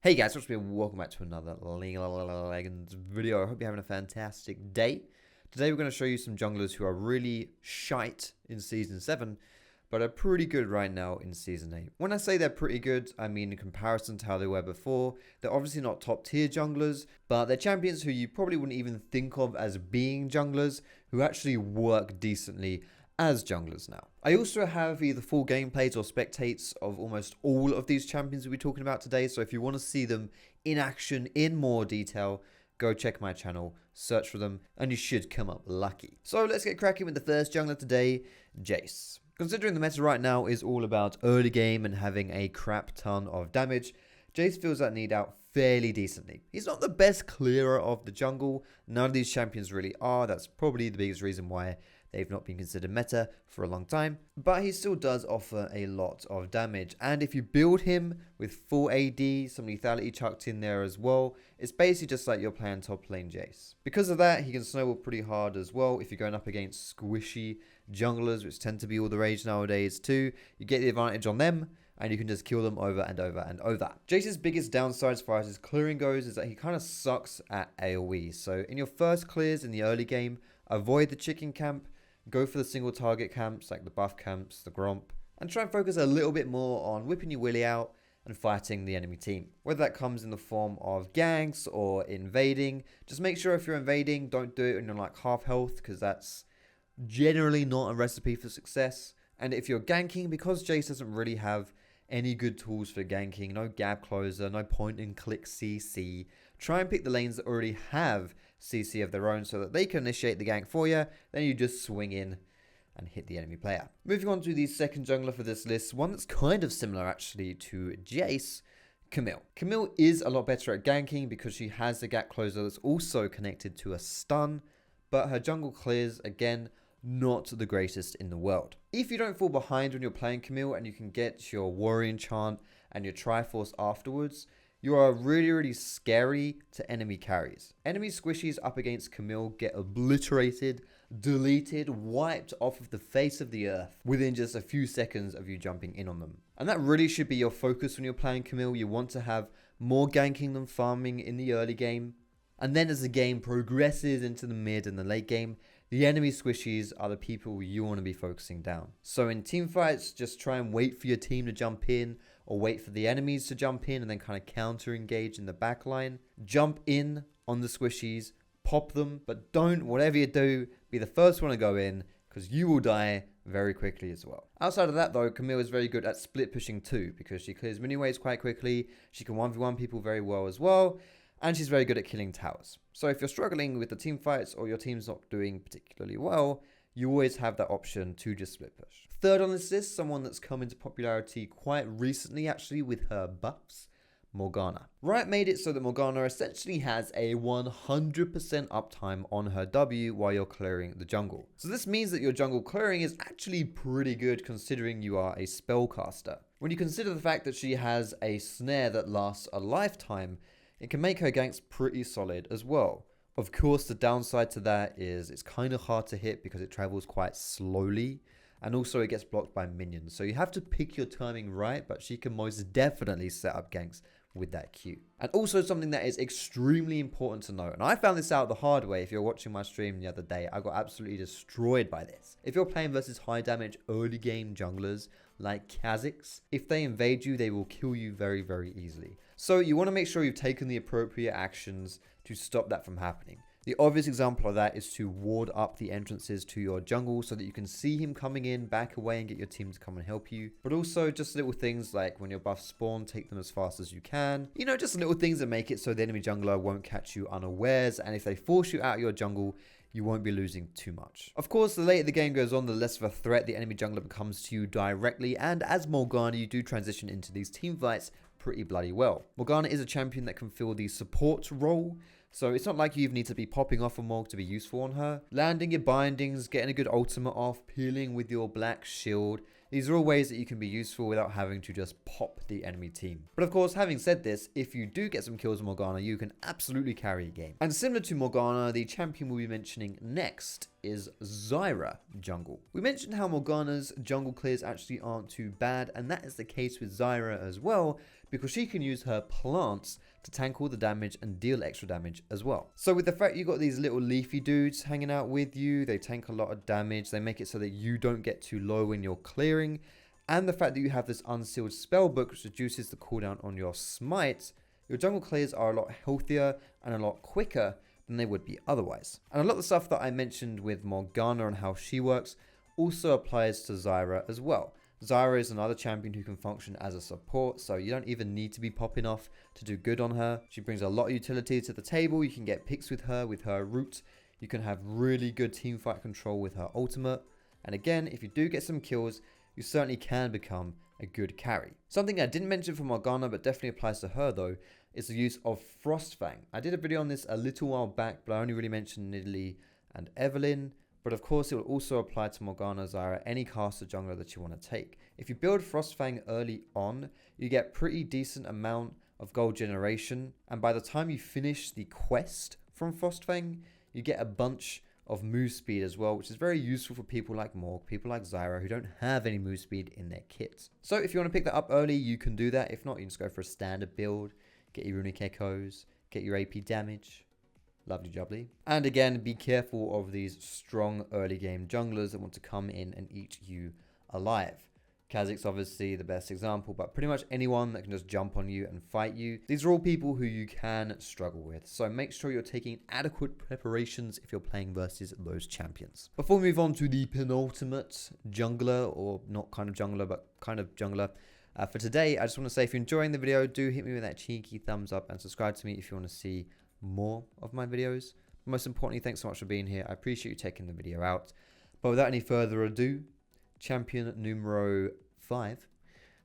Hey guys, what's up? Welcome back to another League of Legends video. I hope you're having a fantastic day. Today we're going to show you some junglers who are really shite in Season 7, but are pretty good right now in Season 8. When I say they're pretty good, I mean in comparison to how they were before. They're obviously not top tier junglers, but they're champions who you probably wouldn't even think of as being junglers, who actually work decently as junglers now. I also have either full gameplays or spectates of almost all of these champions we'll be talking about today, so if you want to see them in action in more detail, go check my channel, search for them, and you should come up lucky. So let's get cracking with the first jungler today, Jayce. Considering the meta right now is all about early game and having a crap ton of damage, Jayce fills that need out fairly decently. He's not the best clearer of the jungle, none of these champions really are, that's probably the biggest reason why they've not been considered meta for a long time, but he still does offer a lot of damage, and if you build him with full AD, some lethality chucked in there as well, it's basically just like you're playing top lane Jayce. Because of that, he can snowball pretty hard as well if you're going up against squishy junglers, which tend to be all the rage nowadays too. You get the advantage on them, and you can just kill them over and over and over. Jayce's biggest downside as far as his clearing goes is that he kind of sucks at AoE. So in your first clears in the early game, avoid the chicken camp, go for the single target camps like the buff camps, the Gromp, and try and focus a little bit more on whipping your willy out and fighting the enemy team. Whether that comes in the form of ganks or invading, just make sure if you're invading, don't do it when you're like half health, because that's generally not a recipe for success. And if you're ganking, because Jayce doesn't really have any good tools for ganking, no gap closer, no point and click CC, try and pick the lanes that already have CC of their own so that they can initiate the gank for you, then you just swing in and hit the enemy player. Moving on to the second jungler for this list, one that's kind of similar actually to Jayce, Camille. Camille is a lot better at ganking because she has a gap closer that's also connected to a stun, but her jungle clears, again, not the greatest in the world. If you don't fall behind when you're playing Camille and you can get your warrior enchant and your Triforce afterwards, you are really scary to enemy carries. Enemy squishies up against Camille get obliterated, deleted, wiped off of the face of the earth within just a few seconds of you jumping in on them. And that really should be your focus when you're playing Camille. You want to have more ganking than farming in the early game. And then as the game progresses into the mid and the late game, the enemy squishies are the people you want to be focusing down. So in team fights, just try and wait for your team to jump in, or wait for the enemies to jump in and then kind of counter engage in the back line. Jump in on the squishies, pop them, but don't, whatever you do, be the first one to go in, because you will die very quickly as well. Outside of that though, Camille is very good at split pushing too, because she clears mini waves quite quickly, she can 1v1 people very well as well, and she's very good at killing towers. So if you're struggling with the team fights or your team's not doing particularly well, you always have that option to just split push. Third on this list, someone that's come into popularity quite recently actually with her buffs, Morgana. Riot made it so that Morgana essentially has a 100% uptime on her W while you're clearing the jungle. So this means that your jungle clearing is actually pretty good considering you are a spellcaster. When you consider the fact that she has a snare that lasts a lifetime, it can make her ganks pretty solid as well. Of course, the downside to that is it's kind of hard to hit because it travels quite slowly, and also it gets blocked by minions. So you have to pick your timing right, but she can most definitely set up ganks with that Q. And also something that is extremely important to know, and I found this out the hard way. If you're watching my stream the other day, I got absolutely destroyed by this. If you're playing versus high damage early game junglers like Kha'Zix, if they invade you, they will kill you very easily. So you want to make sure you've taken the appropriate actions to stop that from happening. The obvious example of that is to ward up the entrances to your jungle so that you can see him coming in, back away and get your team to come and help you. But also just little things like when your buffs spawn, take them as fast as you can. You know, just little things that make it so the enemy jungler won't catch you unawares, and if they force you out of your jungle, you won't be losing too much. Of course, the later the game goes on, the less of a threat the enemy jungler becomes to you directly, and as Morgana, you do transition into these team fights pretty bloody well. Morgana is a champion that can fill the support role, so it's not like you even need to be popping off a Morg to be useful on her. Landing your bindings, getting a good ultimate off, peeling with your black shield, these are all ways that you can be useful without having to just pop the enemy team. But of course, having said this, if you do get some kills on Morgana, you can absolutely carry a game. And similar to Morgana, the champion we'll be mentioning next is Zyra jungle. We mentioned how Morgana's jungle clears actually aren't too bad, and that is the case with Zyra as well, because she can use her plants to tank all the damage and deal extra damage as well. So with the fact you got these little leafy dudes hanging out with you, they tank a lot of damage, they make it so that you don't get too low when you're clearing, and the fact that you have this unsealed spellbook which reduces the cooldown on your smites, your jungle clears are a lot healthier and a lot quicker than they would be otherwise. And a lot of the stuff that I mentioned with Morgana and how she works also applies to Zyra as well. Zyra is another champion who can function as a support, so you don't even need to be popping off to do good on her. She brings a lot of utility to the table. You can get picks with her root. You can have really good teamfight control with her ultimate. And again, if you do get some kills, you certainly can become a good carry. Something I didn't mention for Morgana, but definitely applies to her though, is the use of Frostfang. I did a video on this a little while back, but I only really mentioned Nidalee and Evelyn. But of course, it will also apply to Morgana, Zyra, any caster jungler that you want to take. If you build Frostfang early on, you get pretty decent amount of gold generation. And by the time you finish the quest from Frostfang, you get a bunch of move speed as well, which is very useful for people like Morg, people like Zyra, who don't have any move speed in their kits. So if you want to pick that up early, you can do that. If not, you can just go for a standard build, get your runic echoes, get your AP damage. Lovely jubbly. And again, be careful of these strong early game junglers that want to come in and eat you alive. Kha'Zix's obviously the best example, but pretty much anyone that can just jump on you and fight you. These are all people who you can struggle with. So make sure you're taking adequate preparations if you're playing versus those champions. Before we move on to the penultimate jungler, or not kind of jungler, but kind of jungler, for today, I just want to say if you're enjoying the video, do hit me with that cheeky thumbs up and subscribe to me if you want to see more of my videos. Most importantly, thanks so much for being here. I appreciate you taking the video out. But without any further ado, champion numero 5,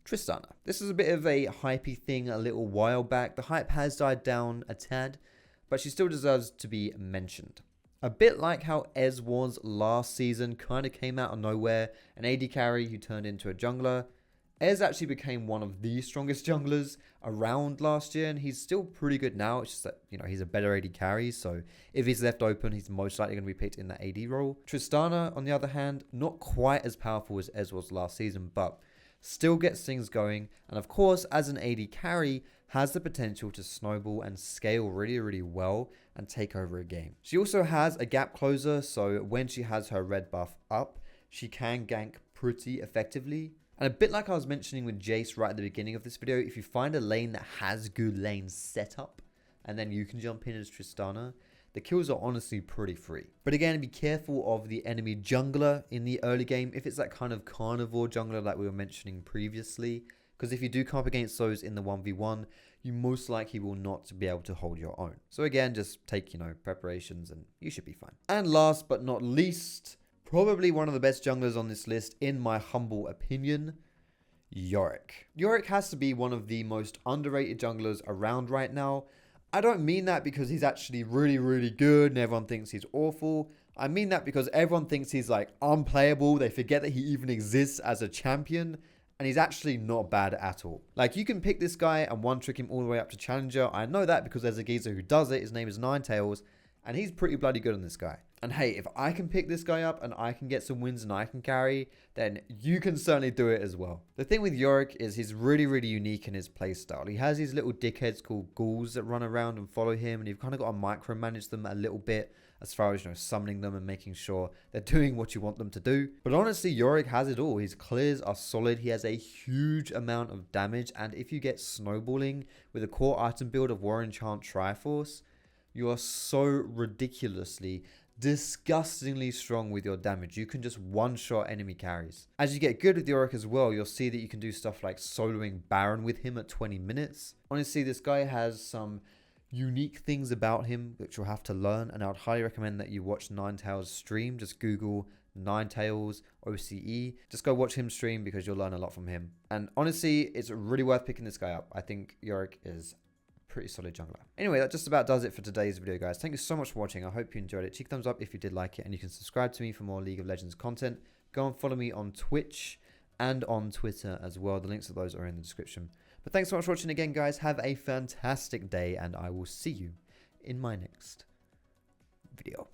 Tristana. This is a bit of a hypey thing a little while back. The hype has died down a tad, but she still deserves to be mentioned. A bit like how Ez was last season, kind of came out of nowhere, an AD carry who turned into a jungler. Ez actually became one of the strongest junglers around last year, and he's still pretty good now. It's just that, you know, he's a better AD carry, so if he's left open, he's most likely going to be picked in that AD role. Tristana, on the other hand, not quite as powerful as Ez was last season, but still gets things going, and of course, as an AD carry, has the potential to snowball and scale really, really well and take over a game. She also has a gap closer, so when she has her red buff up, she can gank pretty effectively. And a bit like I was mentioning with Jayce right at the beginning of this video, if you find a lane that has good lane setup, and then you can jump in as Tristana, the kills are honestly pretty free. But again, be careful of the enemy jungler in the early game, if it's that kind of carnivore jungler like we were mentioning previously, because if you do come up against those in the 1v1, you most likely will not be able to hold your own. So again, just take, preparations and you should be fine. And last but not least, probably one of the best junglers on this list, in my humble opinion, Yorick. Yorick has to be one of the most underrated junglers around right now. I don't mean that because he's actually really, really good and everyone thinks he's awful. I mean that because everyone thinks he's like unplayable. They forget that he even exists as a champion, and he's actually not bad at all. Like, you can pick this guy and one trick him all the way up to challenger. I know that because there's a geezer who does it. His name is Ninetales, and he's pretty bloody good on this guy. And hey, if I can pick this guy up and I can get some wins and I can carry, then you can certainly do it as well. The thing with Yorick is he's really, really unique in his playstyle. He has these little dickheads called ghouls that run around and follow him, and you've kind of got to micromanage them a little bit as far as, summoning them and making sure they're doing what you want them to do. But honestly, Yorick has it all. His clears are solid. He has a huge amount of damage, and if you get snowballing with a core item build of War Enchant Triforce, you are so ridiculously, disgustingly strong with your damage. You can just one-shot enemy carries. As you get good with Yorick as well, you'll see that you can do stuff like soloing Baron with him at 20 minutes. Honestly, this guy has some unique things about him which you'll have to learn, and I would highly recommend that you watch Ninetales stream. Just Google Ninetales OCE. Just go watch him stream because you'll learn a lot from him. And honestly, it's really worth picking this guy up. I think Yorick is pretty solid jungler. Anyway, that just about does it for today's video, guys. Thank you so much for watching. I hope you enjoyed it. Cheeky thumbs up if you did like it, and you can subscribe to me for more League of Legends content. Go and follow me on Twitch and on Twitter as well. The links to those are in the description. But thanks so much for watching again, guys. Have a fantastic day, and I will see you in my next video.